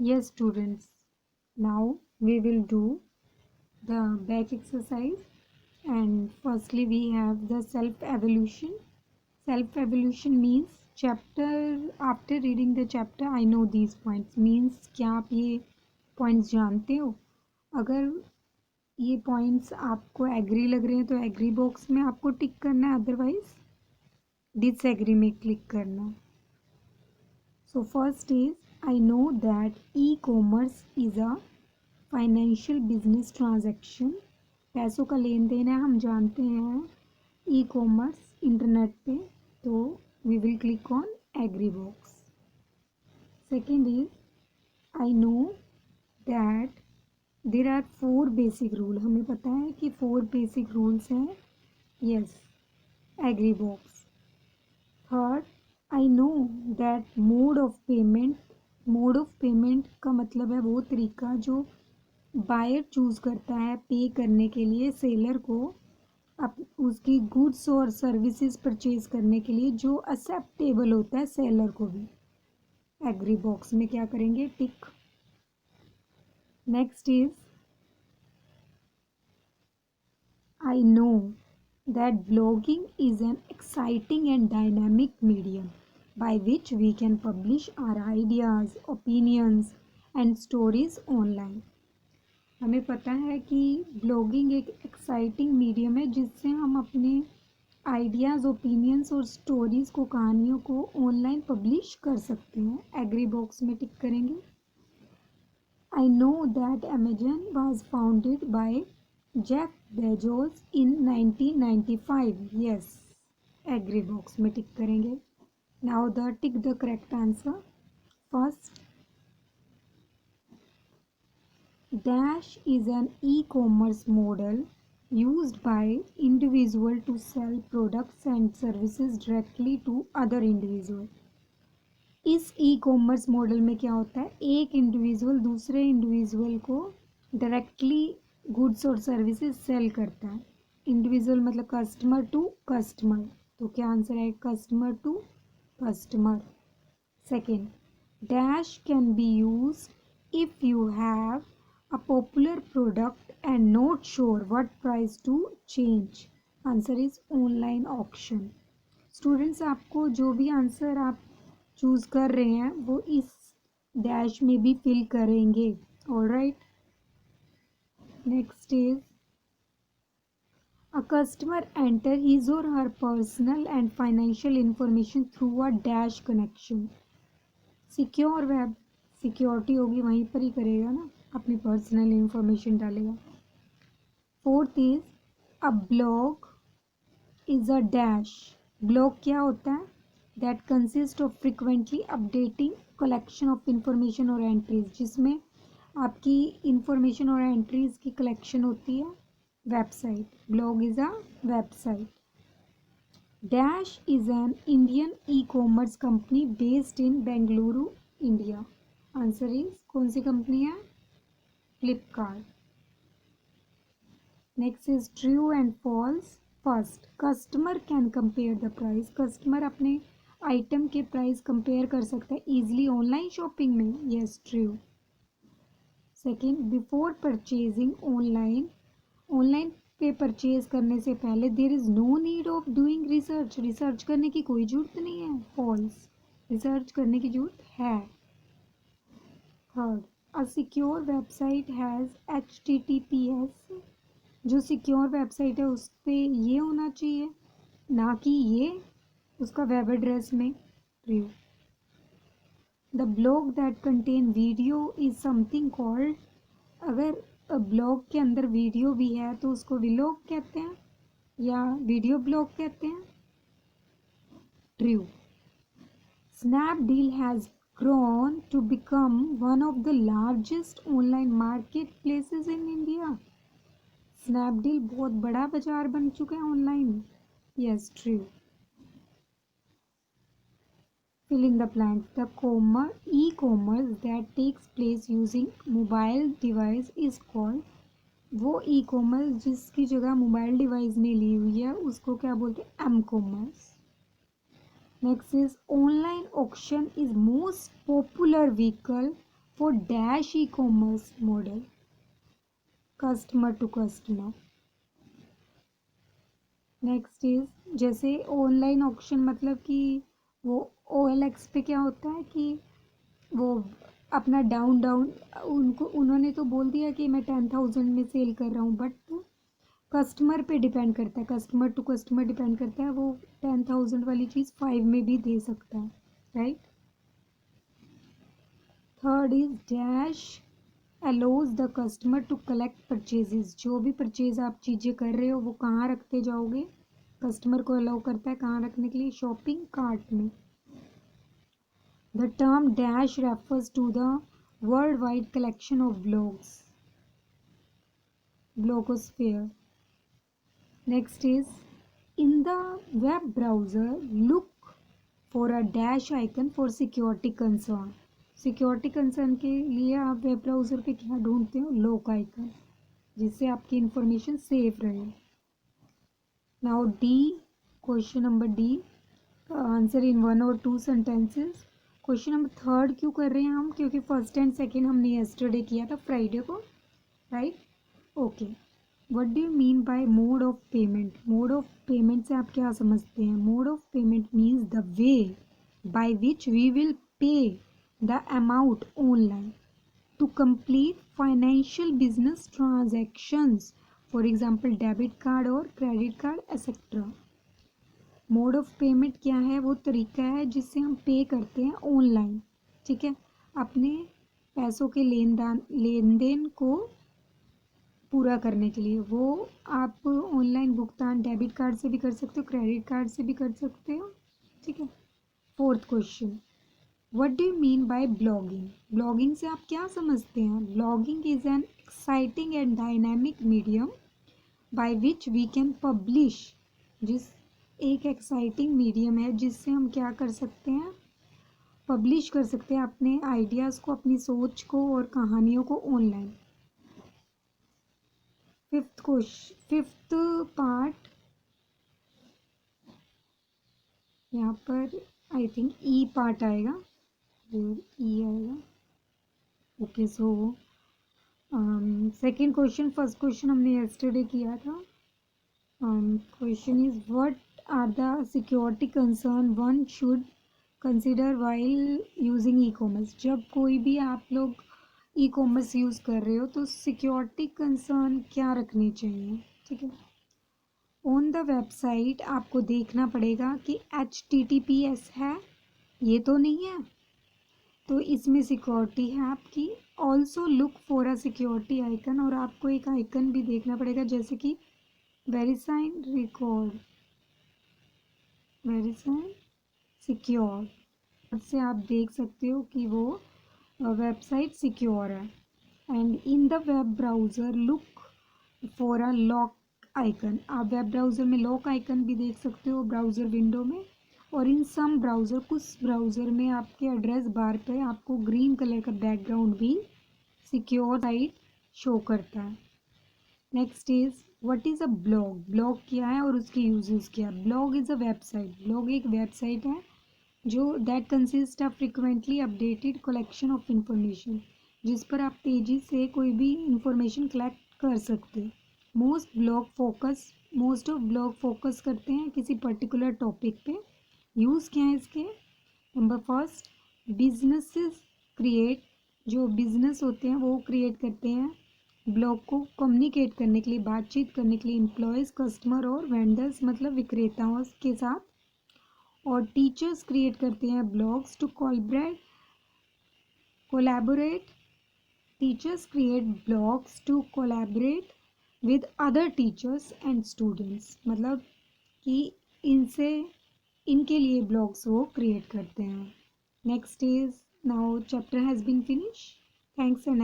Yes, students. Now we will do the back exercise. And firstly, we have the self evolution. Self evolution means chapter after reading the chapter I know these points means क्या आप ये points जानते हो? अगर ये points आपको agree लग रहे हैं तो एग्री बॉक्स में आपको टिक करना है, अदरवाइज डिसएग्री में क्लिक करना. So first is I know that e-commerce is a financial business transaction. पैसों का लेन देन है, हम जानते हैं ई कॉमर्स इंटरनेट पे. तो we will click on agree box. Second is I know that there are 4 basic rule. हमें पता है कि 4 बेसिक रूल्स हैं. Yes, agree box. Third, I know that mode of payment का मतलब है वो तरीका जो बायर चूज करता है पे करने के लिए सेलर को उसकी गुड्स और सर्विसेज परचेज करने के लिए, जो एक्सेप्टेबल होता है सेलर को भी. एग्री बॉक्स में क्या करेंगे? Tick. Next is I know that blogging is an exciting and dynamic medium by which we can publish our ideas, opinions and stories online. हमें पता है कि ब्लॉगिंग एक एक्साइटिंग मीडियम है जिससे हम अपने आइडियाज़, ओपिनियंस और स्टोरीज़ को, कहानियों को ऑनलाइन पब्लिश कर सकते हैं. एग्री बॉक्स में टिक करेंगे. I know that Amazon was founded by Jeff Bezos in 1995. Yes, agree box में टिक करेंगे. Now the tick the correct answer. First, Dash is an e-commerce model used by individual to sell products and services directly to other individual. इस e commerce model में क्या होता है? एक individual दूसरे individual को डायरेक्टली गुड्स और services cell करता है. इंडिविजुअल मतलब कस्टमर टू कस्टमर. तो क्या आंसर है? Customer to customer. Second, dash can be use if you have a popular product and not sure what price to change. Answer is online auction. Students, आपको जो भी answer आप choose कर रहे हैं वो इस डैश में भी फिल करेंगे. Alright. Next is a customer enter his or her personal and financial information through a dash connection. Secure web, security होगी वहीं पर ही करेगा ना, अपनी पर्सनल इंफॉर्मेशन डालेगा. Fourth is a blog is a dash. Blog क्या होता है? That consist of frequently updating collection of information और एंट्रीज, जिसमें आपकी इंफॉर्मेशन और एंट्रीज की कलेक्शन होती है. Website. Blog is a website. Dash is an Indian e commerce company based in Bengaluru, India. Answer is कौन सी कंपनी है? Flipkart. Next is true and false. First, customer can compare the price. Customer अपने item के price compare कर सकता है easily online shopping में. Yes, true. Second, before purchasing online पे purchase करने से पहले there is no need of doing research. Research करने की कोई जरूरत नहीं है. फॉल्स. रिसर्च करने की जरूरत है. Third, a secure website has HTTPS. जो सिक्योर वेबसाइट है उस पर ये होना चाहिए, ना कि ये उसका वेब एड्रेस में. True. The blog that contain video is something called. अगर ब्लॉग के अंदर वीडियो भी है तो उसको व्लॉग कहते हैं या वीडियो ब्लॉग कहते हैं. True. Snapdeal has grown to become one of the largest online marketplaces in India. Snapdeal बहुत बड़ा बाजार बन चुका है online. Yes, true. Fill in the blanks. The e-commerce that takes place using mobile device is called. वो e commerce जिसकी जगह mobile device ने ली हुई है उसको क्या बोलते हैं? M commerce. Next is online auction is most popular vehicle for dash e-commerce model, customer to customer. Next is जैसे ऑनलाइन ऑक्शन, मतलब कि वो OLX पे क्या होता है कि वो अपना डाउन डाउन उनको उन्होंने तो बोल दिया कि मैं 10,000 में सेल कर रहा हूँ, बट कस्टमर पे डिपेंड करता है, कस्टमर टू कस्टमर डिपेंड करता है, वो 10,000 वाली चीज़ 5 में भी दे सकता है, right. Third is dash allows the customer to collect purchases. जो भी परचेज आप चीज़ें कर रहे हो वो कहाँ रखते जाओगे, कस्टमर को अलाउ करता है कहाँ रखने के लिए, शॉपिंग कार्ट में। The term dash refers to the world wide collection of blogs, blogosphere. Next is in the web browser look for a dash icon for security concern. Security concern के लिए आप वेब ब्राउज़र पे क्या ढूंढते हो, lock icon, जिससे आपकी information safe रहे। Now D, question number D, answer in 1 और 2 सेंटेंसेस। क्वेश्चन नंबर थर्ड क्यों कर रहे हैं हम, क्योंकि फर्स्ट एंड सेकेंड हमने यस्टरडे किया था, फ्राइडे को, right. Okay, what do you mean by mode of payment. Mode of payment से आप क्या समझते हैं, mode of payment means the way by which we will pay the amount online to complete financial business transactions, for example debit card or credit card etc. Mode of payment क्या है, वो तरीका है जिससे हम पे करते हैं ऑनलाइन, ठीक है, अपने पैसों के लेन देन को पूरा करने के लिए। वो आप ऑनलाइन भुगतान डेबिट कार्ड से भी कर सकते हो, क्रेडिट कार्ड से भी कर सकते हो, ठीक है। Fourth question, what do you mean by blogging. Blogging से आप क्या समझते हैं, blogging is an exciting and dynamic medium by which we can publish. जिस एक एक्साइटिंग मीडियम है जिससे हम क्या कर सकते हैं, पब्लिश कर सकते हैं अपने आइडियाज़ को, अपनी सोच को और कहानियों को ऑनलाइन। फिफ्थ पार्ट, यहाँ पर आई थिंक ई पार्ट आएगा, ई आएगा। Okay, so second question, first question हमने यस्टरडे किया था। Question is what are the security concern one should consider while using E commerce. जब कोई भी आप लोग ई कॉमर्स यूज़ कर रहे हो तो सिक्योरिटी कंसर्न क्या रखने चाहिए, ठीक है। ऑन द वेबसाइट आपको देखना पड़ेगा कि HTTPS है, ये तो नहीं है, तो इसमें सिक्योरिटी है आपकी। Also look for a security icon, और आपको एक आइकन भी देखना पड़ेगा जैसे कि वेरीसाइन रिकॉर्ड, वेरीसाइन सिक्योर, से आप देख सकते हो कि वो वेबसाइट सिक्योर है। And in the web browser look for a lock icon. आप वेब ब्राउज़र में लॉक आइकन भी देख सकते हो ब्राउज़र विंडो में, और इन सम ब्राउज़र, कुछ ब्राउज़र में आपके एड्रेस बार पे आपको ग्रीन कलर का बैकग्राउंड भी सिक्योर साइट शो करता है। Next is what is a blog. Blog क्या है और उसके यूजेस क्या है। Blog is a website, blog एक वेबसाइट है जो that consist of frequently updated collection of information, जिस पर आप तेज़ी से कोई भी इंफॉर्मेशन कलेक्ट कर सकते हैं। मोस्ट ऑफ ब्लॉग फोकस करते हैं किसी पर्टिकुलर टॉपिक पे। यूज़ क्या है इसके, नंबर फर्स्ट, बिजनेसेस क्रिएट, जो बिजनेस होते हैं वो क्रिएट करते हैं ब्लॉग को कम्युनिकेट करने के लिए, बातचीत करने के लिए एम्प्लॉयज़, कस्टमर और वेंडर्स मतलब विक्रेताओं के साथ। और टीचर्स क्रिएट करते हैं blogs to collaborate, teachers create blogs to collaborate with other teachers and students, मतलब कि इनसे इनके लिए ब्लॉग्स वो क्रिएट करते हैं। Next is now chapter has been finish, thanks and